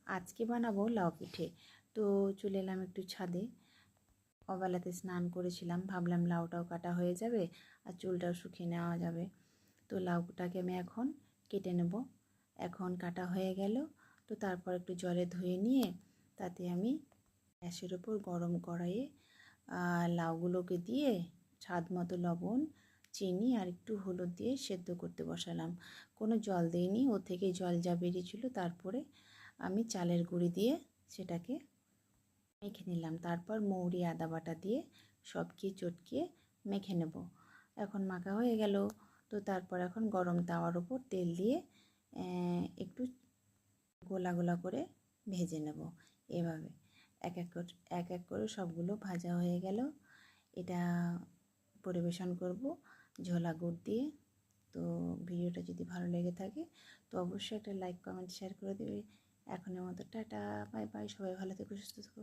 আজকে বানাবো লাউ পিঠে। তো চলে এলাম একটু ছাদে। অবেলাতে স্নান করেছিলাম, ভাবলাম লাউটাও কাটা হয়ে যাবে আর চুলটাও শুকিয়ে নেওয়া যাবে। তো লাউটাকে আমি এখন কেটে নেব। এখন কাটা হয়ে গেল। তো তারপর একটু জলে ধুয়ে নিয়ে তাতে আমি গ্যাসের ওপর গরম কড়াইয়ে লাউগুলোকে দিয়ে স্বাদ মতো লবণ, চিনি আর একটু হলুদ দিয়ে সেদ্ধ করতে বসালাম। কোনো জল দিইনি, ও থেকে জল যা বেরিয়েছিল তারপরে আমি চালের গুঁড়ি দিয়ে সেটাকে মেখে নিলাম। তারপর মৌরি আদা বাটা দিয়ে সবকে চটকিয়ে মেখে নেব। এখন মাখা হয়ে গেল। তো তারপর এখন গরম তাওয়ার উপর তেল দিয়ে একটু গোলা গোলা করে ভেজে নেব। এভাবে এক এক করে সবগুলো ভাজা হয়ে গেল। এটা পরিবেশন করব ঝোলা গুড় দিয়ে। তো ভিডিওটা যদি ভালো লেগে থাকে তো অবশ্যই একটা লাইক, কমেন্ট, শেয়ার করে দেবে। এখনের মতো টাটা, বাই বাই। সবাই ভালো থেকো, সুস্থ থেকো।